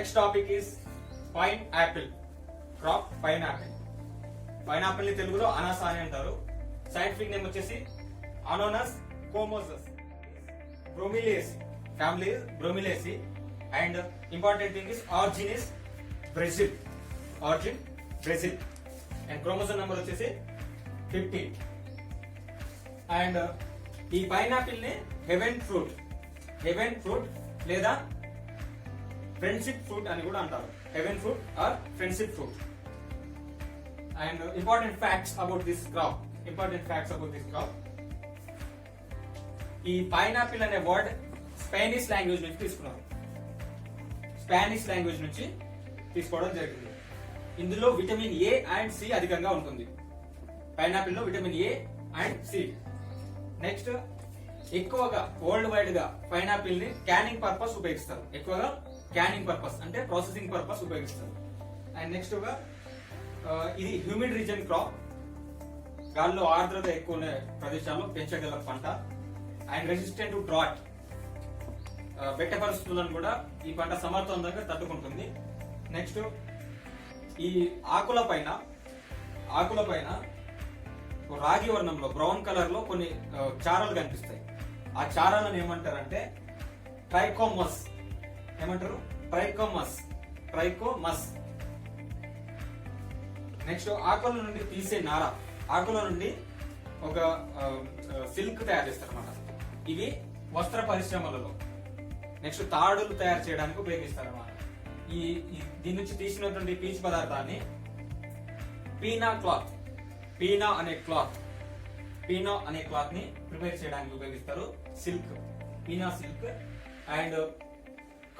Next topic is pineapple crop. Pineapple, pineapple ని తెలుగులో అనాస అని అంటారు. సైంటిఫిక్ నేమ్ వచ్చేసి Ananas comosus. Bromeliaceae family, Bromeliaceae. And important thing is origin is Brazil. Origin Brazil. And chromosome number వచ్చేసి 15. And ఈ pineapple ని heaven fruit లేదా ఫ్రెండ్షిప్ ఫ్రూట్ అని కూడా అంటారు. Heaven fruit or friendship fruit. And important facts about this crop. ఈ pineapple అనే word Spanish language నుంచి తీసుకున్నారు. స్పానిష్ లాంగ్వేజ్ నుంచి తీసుకోవడం జరిగింది. ఇందులో విటమిన్ ఏ అండ్ సి అధికంగా ఉంటుంది. పైనాపిల్ లో vitamin A and C. Next, ఎక్కువగా వరల్డ్ వైడ్ గా పైనాపిల్ ని క్యానింగ్ పర్పస్ ఉపయోగిస్తారు. ఎక్కువగా క్యానింగ్ పర్పస్ అంటే ప్రాసెసింగ్ పర్పస్ ఉపయోగిస్తారు. అండ్ నెక్స్ట్ గా ఇది హ్యూమిడ్ రీజన్ క్రాప్. గాల్లో ఆర్ద్రత ఎక్కువ ఉన్న ప్రదేశాల్లో పెంచగల పంట. అండ్ రెసిస్టెంట్ టు డ్రాట్, బెట్ట పరిస్థితులను కూడా ఈ పంట సమర్థవంతంగా తట్టుకుంటుంది. నెక్స్ట్, ఈ ఆకుల పైన రాగి వర్ణంలో బ్రౌన్ కలర్ లో కొన్ని చారలు కనిపిస్తాయి. ఆ చారాలను ఏమంటారంటే ట్రైకోమస్. ఏమంటారు? ట్రైకోమస్. నెక్స్ట్, ఆకుల నుండి తీసే నార. ఆకుల నుండి ఒక సిల్క్ తయారు చేస్తారు అన్నమాట. ఇవి వస్త్ర పరిశ్రమలలో, నెక్స్ట్ తాడులు తయారు చేయడానికి ఉపయోగిస్తారు అన్నమాట. దీని నుంచి తీసినటువంటి పీచు పదార్థాన్ని పీనా అనే క్లాత్ ని ప్రిపేర్ చేయడానికి ఉపయోగిస్తారు. పీనా సిల్క్. అండ్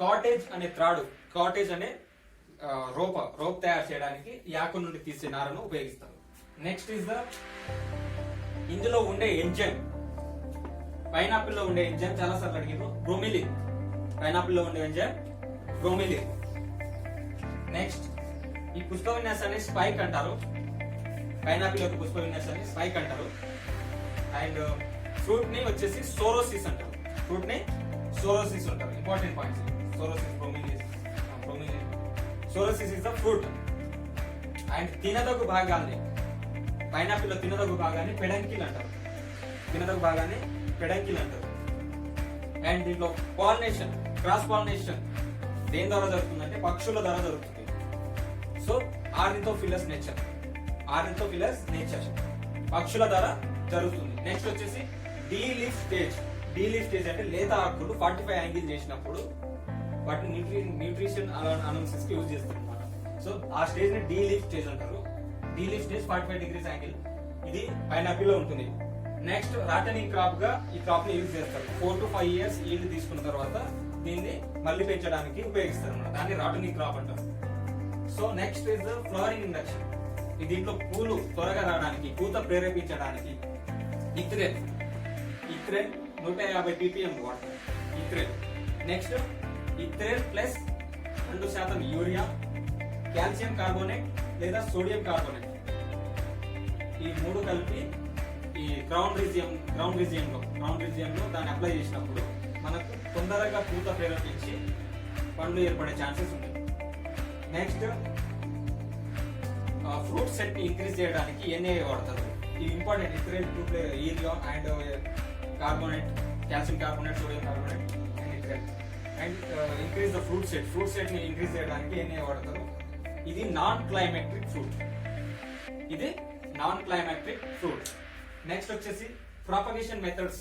కాటేజ్ అనే రోప్ తయారు చేయడానికి ఈ ఆకు నుండి తీసే నారను ఉపయోగిస్తారు. నెక్స్ట్ ఇస్ ఇందులో ఉండే ఎంజైమ్. పైనాపిల్ లో ఉండే ఎంజైమ్ చాలా సార్లు అడిగారు. బ్రోమిలిన్. పైనాపిల్ లో ఉండే ఎంజైమ్ బ్రోమిలిన్. నెక్స్ట్, ఈ పుష్ప విన్యాసాన్ని స్పైక్ అంటారు. పైనాపిల్ యొక్క పుష్ప విన్యాసాన్ని స్పైక్ అంటారు. అండ్ ఫ్రూట్ ని వచ్చేసి సోరోసిస్ అంటారు. Important points. Sorosis is the fruit. And తినదగు భాగాన్ని, పైనాపిల్ లో తినదగు భాగాన్ని పెడంకిల్ అంటారు. అండ్ దీంట్లో క్రాస్ పాలినేషన్ దేని ద్వారా జరుగుతుందంటే పక్షుల ద్వారా జరుగుతుంది. సో ఆర్నిథోఫిలస్ నేచర్ పక్షుల ద్వారా జరుగుతుంది. నెక్స్ట్ వచ్చేసి డీ లీఫ్ స్టేజ్ అంటే లేత ఆకులు 45 యాంగిల్ చేసినప్పుడు వాటిని న్యూట్రిషన్ అనాలిసిస్ కి యూజ్ చేస్తారు అనమాట. సో ఆ స్టేజ్ ని డీ లీఫ్ స్టేజ్ అంటారు. 45 degrees యాంగిల్ ఇది పైనాపిల్ లో ఉంటుంది. నెక్స్ట్, రాటనింగ్ క్రాప్ గా ఈ క్రాప్ ని యూజ్ చేస్తారు. 4 to 5 years ఈల్డ్ తీసుకున్న తర్వాత దీన్ని మళ్ళీ పెంచడానికి ఉపయోగిస్తారు అన్నమాట. దాన్ని రాటనింగ్ క్రాప్ అంటారు. So next is flowering induction. దీంట్లో పూలు త్వరగా రావడానికి, పూత ప్రేరేపించడానికి ethrel 150 ppm water. Next, ethrel plus 2% urea, calcium carbonate లేదా సోడియం కార్బోనేట్, ఈ మూడు కలిపి ఈ గ్రౌండ్ రీజియన్ లో దాన్ని అప్లై చేసినప్పుడు మనకు తొందరగా పూత ప్రేరేపించి పండ్లు ఏర్పడే ఛాన్సెస్ ఉన్నాయి. నెక్స్ట్, ఫ్రూట్ సెట్ ని ఇంక్రీజ్ చేయడానికి NA వాడతారు. ఈ important. Ethrel urea and carbonate, calcium carbonate, sodium carbonate and ethrel. And increase the fruit set ని ఇంక్రీజ్ చేయడానికి NA వాడతారు. ఇది నాన్ క్లైమాక్టిక్ ఫ్రూట్. నెక్స్ట్ వచ్చేసి ప్రాపగేషన్ మెథడ్స్.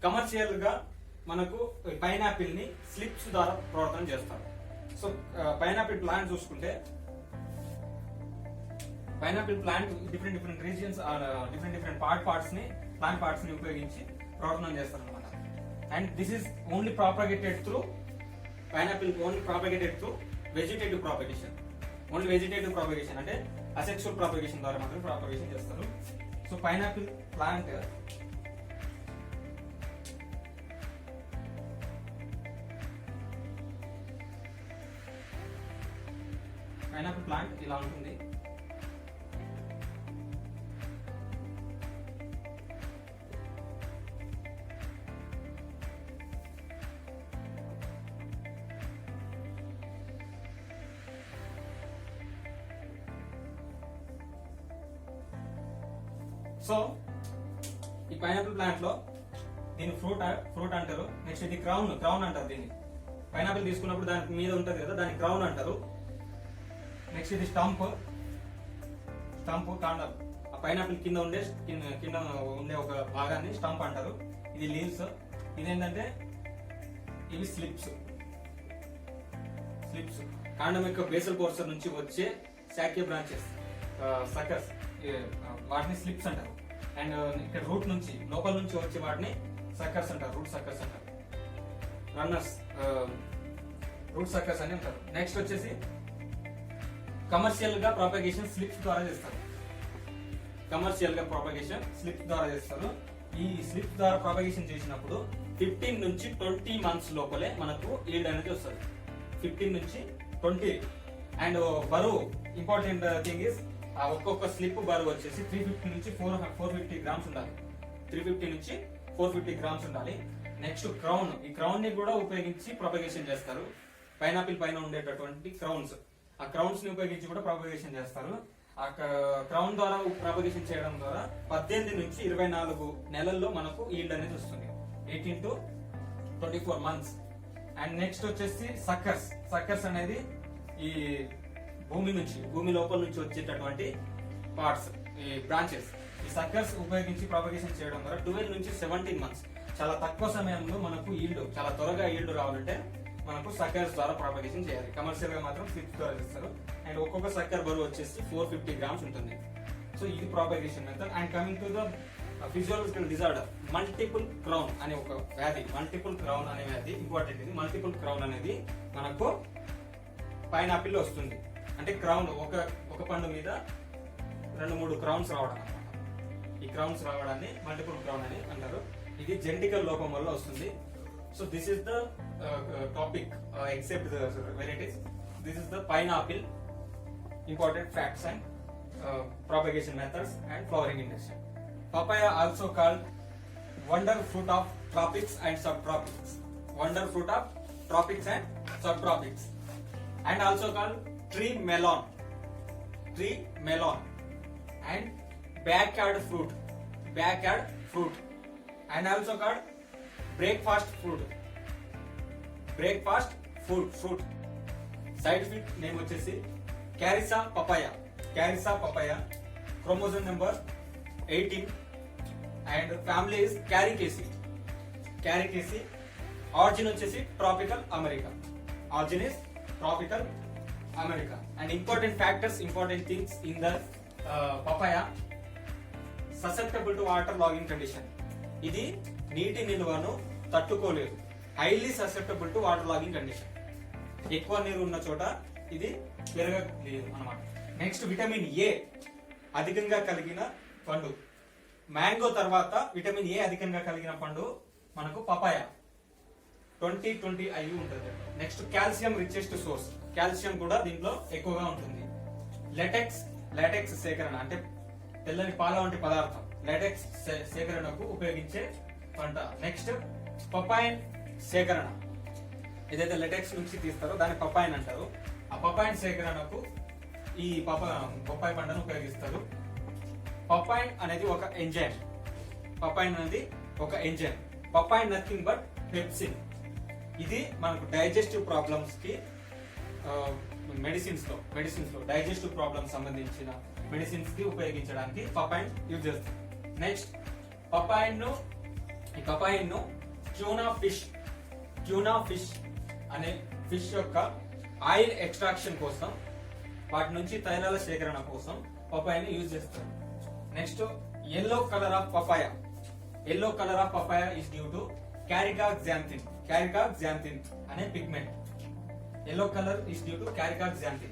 కమర్షియల్ గా మనకు పైనాపిల్ ని స్లిప్స్ ద్వారా ప్రవర్తన చేస్తారు. సో పైనాపిల్ ప్లాంట్ చూసుకుంటే, pineapple plant different regions, different plant parts ని ఉపయోగించి ప్రవర్తన చేస్తారు అనమాట. And this is only propagated through vegetative propagation అంటే అసెక్షువల్ ప్రాపగేషన్ ద్వారా మాత్రం ప్రాపగేషన్ చేస్తారు. సో పైనాపిల్ ప్లాంట్ ఇలా ఉంటుంది. సో ఈ పైనాపిల్ ప్లాంట్ లో దీని ఫ్రూట్ అంటారు. నెక్స్ట్ ఇది క్రౌన్ అంటారు. దీన్ని పైనాపిల్ తీసుకున్నప్పుడు దాని మీద ఉంటది కదా, దాన్ని క్రౌన్ అంటారు. నెక్స్ట్ ఇది స్టంప్ కాండం. ఆ పైనాపిల్ కింద ఉండే ఒక భాగాన్ని స్టంప్ అంటారు. ఇది లీవ్స్. ఇదేంటంటే ఇవి స్లిప్స్. కాండం యొక్క బేసల్ పోర్షన్ నుంచి వచ్చే శాక్య బ్రాంచెస్, సకర్స్, వాటిని స్లిప్స్ అంటారు. అండ్ ఇక్కడ రూట్ నుంచి లోపల నుంచి వచ్చే వాటిని సక్కర్స్ అంటారు. రూట్ సక్కర్స్ అంటారు. రన్నర్స్ రూట్ సక్కర్స్ అని అంటారు. నెక్స్ట్ వచ్చేసి కమర్షియల్ గా ప్రాపగేషన్ స్లిప్స్ ద్వారా చేస్తారు. ఈ స్లిప్స్ ద్వారా ప్రాపగేషన్ చేసినప్పుడు 15 నుంచి 20 మంత్స్ లోపలే మనకు ఈల్డ్ అనేది వస్తుంది. 15 నుంచి 20. అండ్ బరువు, ఇంపార్టెంట్ థింగ్ ఇస్, ఆ ఒక్కొక్క స్లిప్ బరువు వచ్చేసి 350 నుంచి 450 గ్రామ్స్ ఉండాలి. 350 నుంచి 450 గ్రామ్స్ ఉండాలి. Next crown. ఈ క్రౌన్ ని కూడా ఉపయోగించి ప్రొపగేషన్ చేస్తారు. పైనాపిల్ పైన ఉండేటటువంటి క్రౌన్స్, ఆ క్రౌన్స్ ని ఉపయోగించి కూడా ప్రొపగేషన్ చేస్తారు. ఆ క్రౌన్ ద్వారా ప్రొపగేషన్ చేయడం ద్వారా 18 నుంచి 24 నెలల్లో మనకు ఈల్డ్ అనేది వస్తుంది. 18 to 24 మంత్స్. అండ్ నెక్స్ట్ వచ్చేసి సక్కర్స్ అనేది ఈ భూమి లోపల నుంచి వచ్చేటటువంటి పార్ట్స్, ఈ బ్రాంచెస్. ఈ సక్కర్స్ ఉపయోగించి ప్రాపగేషన్ చేయడం ద్వారా 12 నుంచి 17 మంత్స్, చాలా తక్కువ సమయంలో మనకు చాలా త్వరగా ఈల్డ్ రావాలంటే మనకు సక్కర్స్ ద్వారా ప్రాపగేషన్ చేయాలి. కమర్షియల్ గా మాత్రం స్లిప్స్ ద్వారా చేస్తారు. అండ్ ఒక్కొక్క సక్కర్ బరువు వచ్చేసి 450 గ్రామ్స్ ఉంటుంది. సో ఇది propagation method. And coming to the physiological disorder, multiple crown అనే ఒక వ్యాధి. ఇంపార్టెంట్. ఇది మల్టిపుల్ క్రౌన్ అనేది మనకు పైనాపిల్ లో వస్తుంది. అంటే క్రౌన్ ఒక పండు మీద 2-3 క్రౌన్స్ రావడం అన్నమాట. ఈ క్రౌన్స్ రావడాన్ని మల్టిపుల్ క్రౌన్ అని అంటారు. ఇది జెనెటికల్ లోపం వల్ల వస్తుంది. So this is the topic except the varieties. This is the pineapple important facts and propagation methods and flowering industry. Papaya also called wonder fruit of tropics and subtropics. And also called tree melon and backyard fruit and also called breakfast fruit. Scientific name వచ్చేసి Carica papaya, chromosome number 18, and family is Caricaceae. Origin వచ్చేసి tropical America. And important things in the papaya, susceptible to water logging condition. ఇది నీటి నిల్వను తట్టుకోలేదు. highly susceptible to water logging condition. ఎక్కువ నీరు ఉన్న చోట ఇది పెరగలేదు అన్నమాట. నెక్స్ట్ విటమిన్ ఏ అధికంగా కలిగిన పండు. మ్యాంగో తర్వాత విటమిన్ ఏ అధికంగా కలిగిన పండు మనకు పపాయ. 20 IU ఉంటుంది. Next calcium richest source. Calcium కూడా దీంట్లో ఎక్కువగా ఉంటుంది. లాటెక్స్ సేకరణ అంటే తెల్లని పాల వంటి పదార్థం. లాటెక్స్ సేకరణకు ఉపయోగించే పంట. నెక్స్ట్ పపాయిన్ సేకరణ. ఏదైతే లాటెక్స్ నుంచి తీస్తారో దాన్ని పపాయిన్ అంటారు. ఆ పపాయిన్ సేకరణకు ఈ పపాయి పంటను ఉపయోగిస్తారు. పపాయిన్ అనేది ఒక enzyme. Papain nothing but pepsin. ఇది మనకు డైజెస్టివ్ ప్రాబ్లమ్స్ కి మెడిసిన్స్ లో డైజెస్టివ్ ప్రాబ్లమ్స్ సంబంధించిన మెడిసిన్స్ కి ఉపయోగించడానికి పపాయిన్ యూజ్ చేస్తారు. నెక్స్ట్ ఈ పపాయిన్ ను ట్యూనా ఫిష్ అనే ఫిష్ యొక్క ఆయిల్ ఎక్స్ట్రాక్షన్ కోసం, వాటి నుంచి తైలాల సేకరణ కోసం పపాయాని యూజ్ చేస్తారు. Next yellow color of papaya is due to caricaxanthin అనే pigment. yellow color is due to caricaxanthin.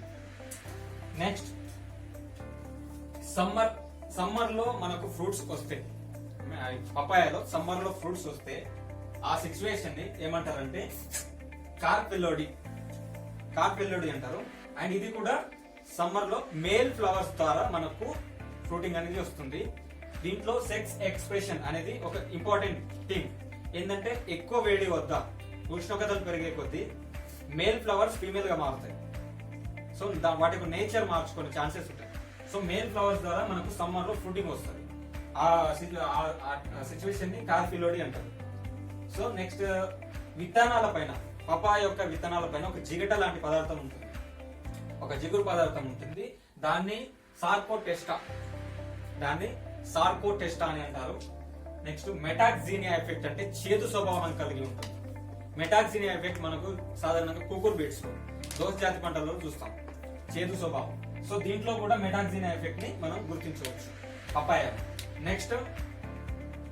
Next summer లో మనకు ఫ్రూట్స్ వస్తే, పపాయాలో సమ్మర్ లో ఫ్రూట్స్ వస్తే ఆ సిచ్యువేషన్ ని ఏమంటారంటే కార్పెల్లోడి అంటారు. అండ్ ఇది కూడా సమ్మర్ లో మేల్ ఫ్లవర్స్ ద్వారా మనకు ఫ్రూటింగ్ అనేది వస్తుంది. దీంట్లో సెక్స్ ఎక్స్ప్రెషన్ అనేది ఒక ఇంపార్టెంట్ థింగ్. ఏంటంటే ఎక్కువ వేడి వద్ద ఉష్ణోగ్రతలు పెరిగే కొద్దీ మేల్ ఫ్లవర్స్ ఫీమేల్ గా మారుతాయి. సో వాటికి నేచర్ మార్చుకునే ఛాన్సెస్ ఉంటాయి. సో మేల్ ఫ్లవర్స్ ద్వారా మనకు సమ్మర్ లో ఫ్రూటింగ్ వస్తుంది. ఆ సిచ్యువేషన్ ని కార్ఫిలోడి అంటారు. సో నెక్స్ట్ విత్తనాల పైన, పపాయ యొక్క విత్తనాల పైన ఒక జిగట లాంటి పదార్థం ఉంటుంది, ఒక జిగురు పదార్థం ఉంటుంది. దాన్ని సార్కోటెస్టా అని అంటారు. నెక్స్ట్ మెటాక్సినియా ఎఫెక్ట్ అంటే చేదు స్వభావం కలిగి ఉంటుంది. మెటాక్సినియా ఎఫెక్ట్ మనకు సాధారణంగా కుకుర్ బీట్స్ లో, దోస జాతి పంటలలో చూస్తాం, చేదు స్వభావం. సో దీంట్లో కూడా మెటాక్సినియా ఎఫెక్ట్ ని మనం గుర్తించవచ్చు papaya. Next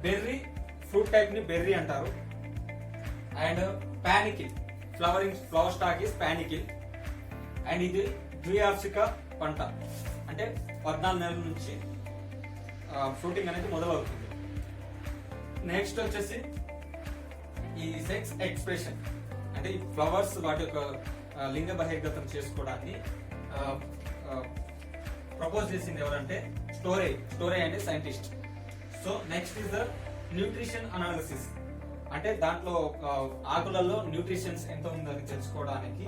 berry, fruit type ని బెర్రీ అంటారు. And panicle, flower stalk is panicle. And ఇది ద్వివార్షిక పంట, అంటే 14 నెలల నుంచి ఫ్రూటింగ్ అనేది మొదలవుతుంది. నెక్స్ట్ వచ్చేసి ఈ సెక్స్ ఎక్స్ప్రెషన్, అంటే ఈ ఫ్లవర్స్ వాటి యొక్క లింగ బహిర్గతం చేసుకోవడాన్ని ప్రపోజ్ చేసింది ఎవరంటే స్టోరే అనే scientist. So next is the nutrition analysis, అంటే దాంట్లో ఆకులలో న్యూట్రిషన్స్ ఎంత ఉందని తెలుసుకోవడానికి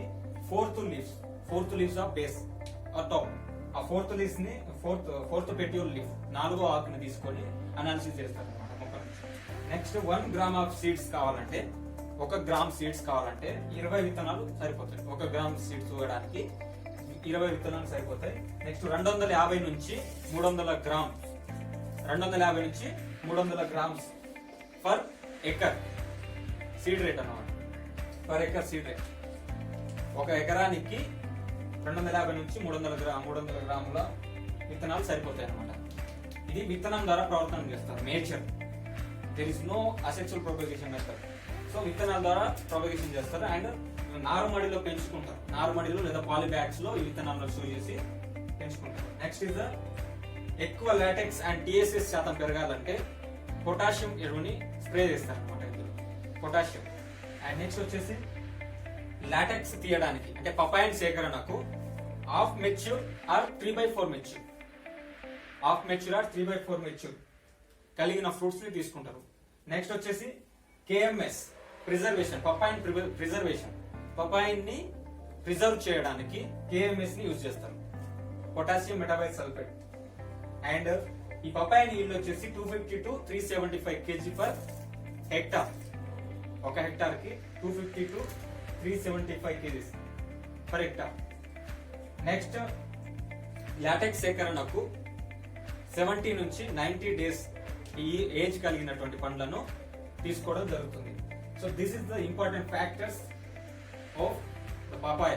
fourth leaves of base or top, ఆ ఫోర్త్ లీవ్స్ ని ఫోర్త్ పెట్యూల్ లీఫ్, 4వ ఆకుని తీసుకొని అనాలిసిస్ చేస్తారు అన్నమాట మొక్క నుంచి. నెక్స్ట్ 1 గ్రామ్ ఆఫ్ సీడ్స్ కావాలంటే, 1 గ్రామ్ సీడ్స్ కావాలంటే 20 విత్తనాలు సరిపోతాయి. 1 గ్రామ్ సీడ్స్ వేయడానికి 20 విత్తనాలు సరిపోతాయి. నెక్స్ట్ 250 నుంచి 300 grams per acre seed rate అన్నమాట. పర్ ఎకర్ సీడ్ రేట్ 1 ఎకరానికి 250 నుంచి 300 గ్రాముల విత్తనాలు సరిపోతాయి అన్నమాట. ఇది విత్తనం ద్వారా ప్రవర్తన చేస్తారు. Nature, there is no asexual propagation method. So విత్తనాల ద్వారా ప్రొపగేషన్ చేస్తారు. అండ్ నారుమడిలో పెంచుకుంటారు, నారుమడిలో లేదా పాలిబ్యాగ్స్ లో ఈ విత్తనాలను స్టోర్ చేసి పెంచుకుంటారు. నెక్స్ట్ ఇస్ ద ఎక్కువ లాటెక్స్ అండ్ టీఎస్ఎస్ శాతం పెరగాలంటే పొటాషియం ఎరువుని స్ప్రే చేస్తారు అనమాట ఇందులో, పొటాషియం. అండ్ నెక్స్ట్ వచ్చేసి లాటెక్స్ తీయడానికి, అంటే పపాయ సేకరణకు హాఫ్ మెచ్యూర్ ఆర్ 3/4 మెచ్యూర్ కలిగిన ఫ్రూట్స్ ని తీసుకుంటారు. నెక్స్ట్ వచ్చేసి కేఎంఎస్ ప్రిజర్వేషన్, పపాయిని ప్రిజర్వ్ చేయడానికి కేఎంఎస్ ని యూజ్ చేస్తారు, పొటాషియం మెటాబైల్ సల్ఫేట్. అండ్ ఈ పపాయ ఈల్డ్ వచ్చేసి 250 to 375 kg per hectare. 1 hectare కి 250 to 375 kg per hectare. Next LaTeX సేకరణకు 70 నుంచి 90 డేస్ ఈ ఏజ్ కలిగినటువంటి పండ్లను తీసుకోవడం జరుగుతుంది. So this is the important factors of the papaya.